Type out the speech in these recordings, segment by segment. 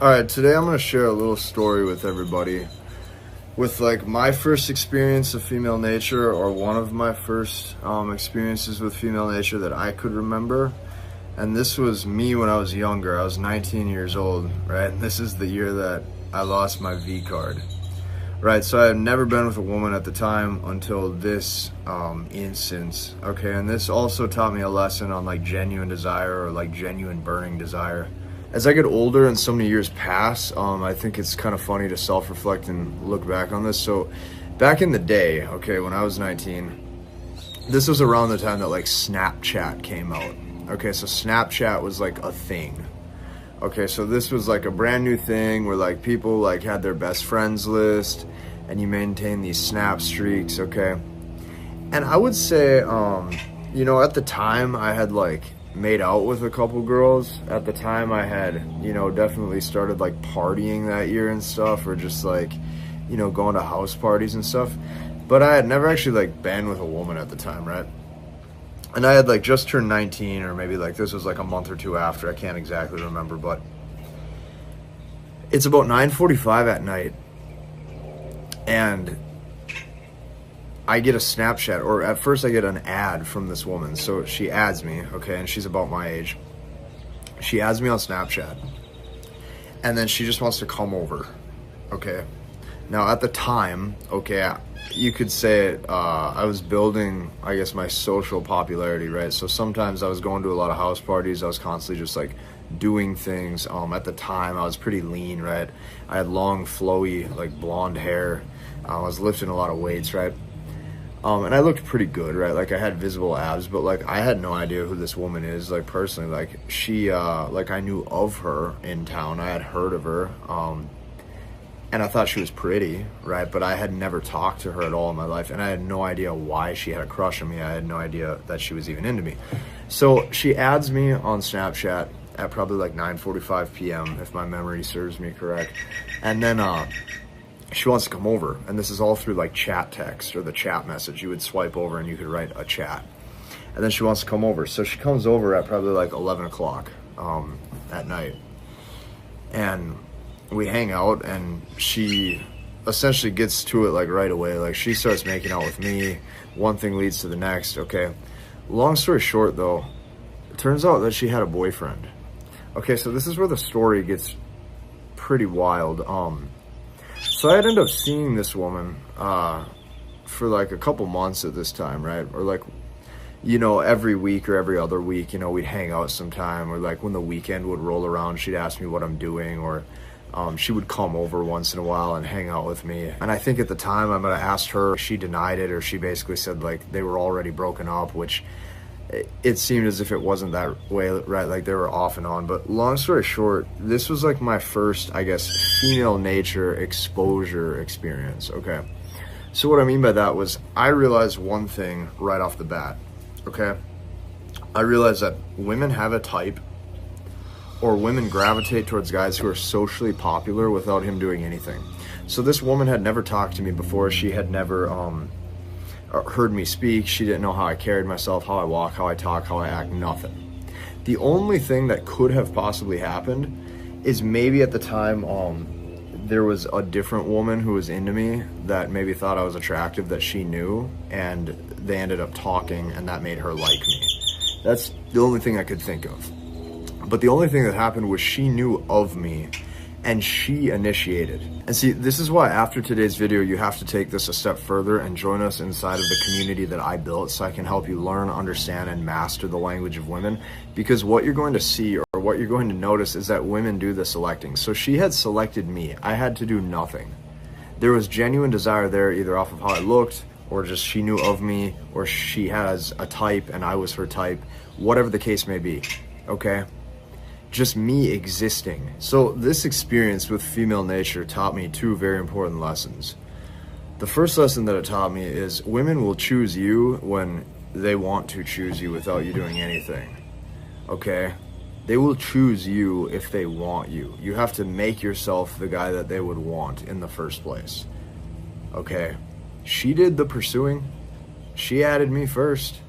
Alright, today I'm going to share a little story with everybody with like my first experience of female nature, or one of my first experiences with female nature that I could remember. And this was me when I was younger. I was 19 years old, right? And this is the year that I lost my V card, right? So I had never been with a woman at the time until this instance, okay? And this also taught me a lesson on like genuine desire, or like genuine burning desire. As I get older and so many years pass, I think it's kind of funny to self-reflect and look back on this. So back in the day, okay, when I was 19, this was around the time that like Snapchat came out. Okay, so Snapchat was like a thing. Okay, so this was like a brand new thing where like people like had their best friends list and you maintain these snap streaks, okay? And I would say, at the time I had like made out with a couple girls. At the time I had, definitely started like partying that year and stuff, or just like, going to house parties and stuff. But I had never actually like been with a woman at the time, right? And I had like just turned 19, or maybe like this was like a month or two after, I can't exactly remember, but it's about 9:45 at night and I get a Snapchat, or at first I get an ad from this woman. So she adds me, okay, and she's about my age. She adds me on Snapchat, and then she just wants to come over, okay? Now at the time, okay, you could say I was building, I guess, my social popularity, right? So sometimes I was going to a lot of house parties. I was constantly just like doing things. At the time I was pretty lean, right? I had long, flowy, like blonde hair. I was lifting a lot of weights, right? And I looked pretty good, right? Like I had visible abs, but like I had no idea who this woman is, like personally. Like she, like I knew of her in town. I had heard of her, and I thought she was pretty, right? But I had never talked to her at all in my life, and I had no idea why she had a crush on me. I had no idea that she was even into me. So she adds me on Snapchat at probably like 9:45 p.m. if my memory serves me correct, and then she wants to come over, and this is all through like chat text, or the chat message. You would swipe over and you could write a chat, and then she wants to come over. So she comes over at probably like 11 o'clock at night, and we hang out, and she essentially gets to it like right away. Like she starts making out with me. One thing leads to the next, okay? Long story short though, it turns out that she had a boyfriend. Okay, so this is where the story gets pretty wild. So I'd end up seeing this woman for like a couple months at this time, right? Or like, every week or every other week, we'd hang out sometime, or like when the weekend would roll around, she'd ask me what I'm doing, or she would come over once in a while and hang out with me. And I think at the time I might have asked her, she denied it, or she basically said like they were already broken up, which it seemed as if it wasn't that way, right? Like they were off and on. But long story short, this was like my first, I guess, female nature exposure experience, okay? So what I mean by that was I realized one thing right off the bat, okay? I realized that women have a type, or women gravitate towards guys who are socially popular without him doing anything. So this woman had never talked to me before. She had never heard me speak. She didn't know how I carried myself, how I walk, how I talk, how I act, nothing. The only thing that could have possibly happened is maybe at the time there was a different woman who was into me that maybe thought I was attractive, that she knew, and they ended up talking, and that made her like me. That's the only thing I could think of. But the only thing that happened was she knew of me, and she initiated. And see, this is why after today's video, you have to take this a step further and join us inside of the community that I built, so I can help you learn, understand, and master the language of women. Because what you're going to see, or what you're going to notice, is that women do the selecting. So she had selected me. I had to do nothing. There was genuine desire there, either off of how I looked, or just she knew of me, or she has a type and I was her type, whatever the case may be, okay? Just me existing. So this experience with female nature taught me two very important lessons. The first lesson that it taught me is women will choose you when they want to choose you without you doing anything, okay? They will choose you if they want you. You have to make yourself the guy that they would want in the first place, okay? She did the pursuing. She added me first.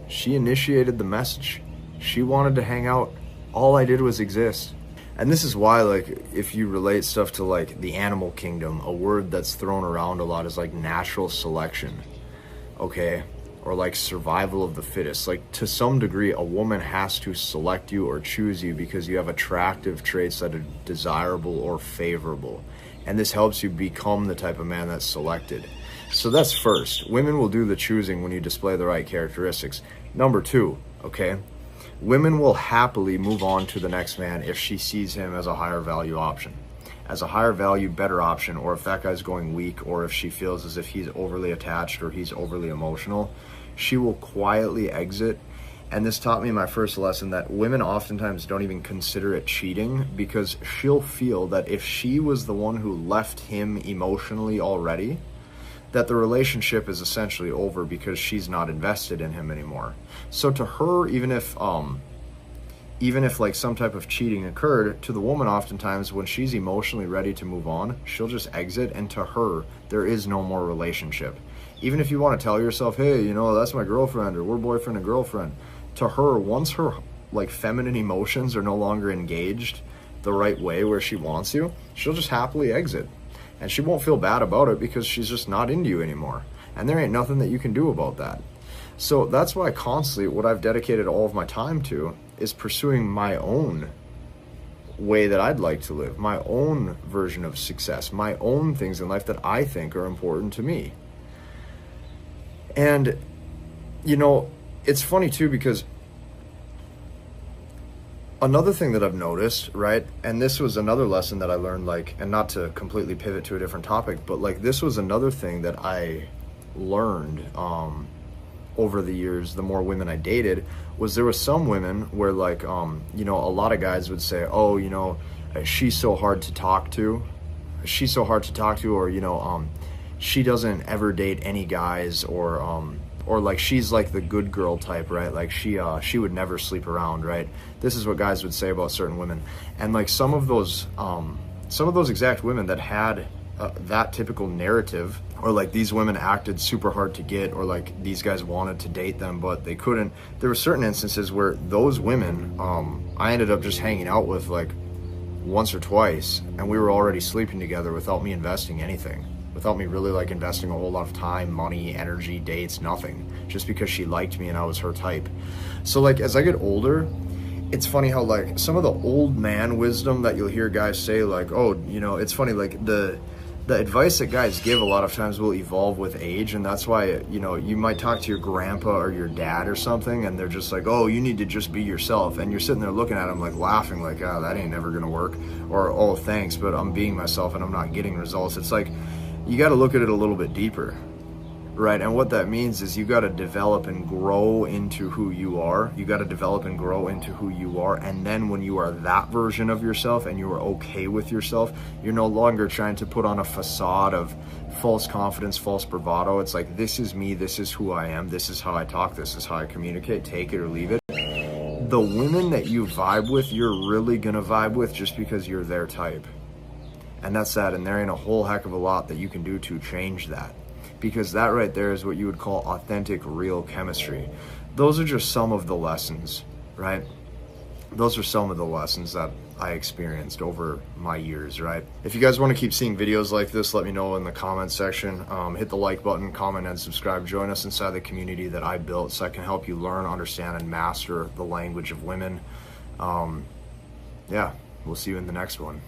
She initiated the message. She wanted to hang out. All I did was exist. And this is why, like, if you relate stuff to like the animal kingdom, a word that's thrown around a lot is like natural selection, okay? Or like survival of the fittest. Like, to some degree, a woman has to select you or choose you because you have attractive traits that are desirable or favorable. And this helps you become the type of man that's selected. So that's first. Women will do the choosing when you display the right characteristics. Number two, okay? Women will happily move on to the next man if she sees him as a higher value option, as a higher value, better option, or if that guy's going weak, or if she feels as if he's overly attached or he's overly emotional, she will quietly exit. And this taught me my first lesson that women oftentimes don't even consider it cheating, because she'll feel that if she was the one who left him emotionally already, that the relationship is essentially over because she's not invested in him anymore. So to her, even if like some type of cheating occurred, to the woman oftentimes when she's emotionally ready to move on, she'll just exit, and to her, there is no more relationship. Even if you want to tell yourself, hey, you know, that's my girlfriend, or we're boyfriend and girlfriend, to her, once her like feminine emotions are no longer engaged the right way where she wants you, she'll just happily exit. And she won't feel bad about it because she's just not into you anymore. And there ain't nothing that you can do about that. So that's why constantly what I've dedicated all of my time to is pursuing my own way that I'd like to live, my own version of success, my own things in life that I think are important to me. And, you know, it's funny too, because another thing that I've noticed, right, and this was another lesson that I learned, like, and not to completely pivot to a different topic, but like this was another thing that I learned over the years, the more women I dated, was there was some women where like, you know, a lot of guys would say, oh, you know, she's so hard to talk to, or, you know, she doesn't ever date any guys, or like she's like the good girl type, right? Like she would never sleep around, right? This is what guys would say about certain women. And like some of those exact women that had that typical narrative, or like these women acted super hard to get, or like these guys wanted to date them but they couldn't. There were certain instances where those women I ended up just hanging out with like once or twice, and we were already sleeping together without me investing anything, without me really like investing a whole lot of time, money, energy, dates, nothing, just because she liked me and I was her type. So like as I get older, it's funny how like some of the old man wisdom that you'll hear guys say, like, oh, you know, it's funny, like the advice that guys give a lot of times will evolve with age. And that's why, you know, you might talk to your grandpa or your dad or something, and they're just like, oh, you need to just be yourself. And you're sitting there looking at them like laughing, like, oh, that ain't never gonna work. Or, oh, thanks, but I'm being myself and I'm not getting results. It's like, you got to look at it a little bit deeper, right? And what that means is you got to develop and grow into who you are. You got to develop and grow into who you are. And then when you are that version of yourself and you are okay with yourself, you're no longer trying to put on a facade of false confidence, false bravado. It's like, this is me, this is who I am, this is how I talk, this is how I communicate, take it or leave it. The women that you vibe with, you're really going to vibe with just because you're their type. And that's that, and there ain't a whole heck of a lot that you can do to change that, because that right there is what you would call authentic, real chemistry. Those are just some of the lessons, right? Those are some of the lessons that I experienced over my years, right? If you guys want to keep seeing videos like this, let me know in the comment section. Hit the like button, comment, and subscribe. Join us inside the community that I built so I can help you learn, understand, and master the language of women. Yeah, we'll see you in the next one.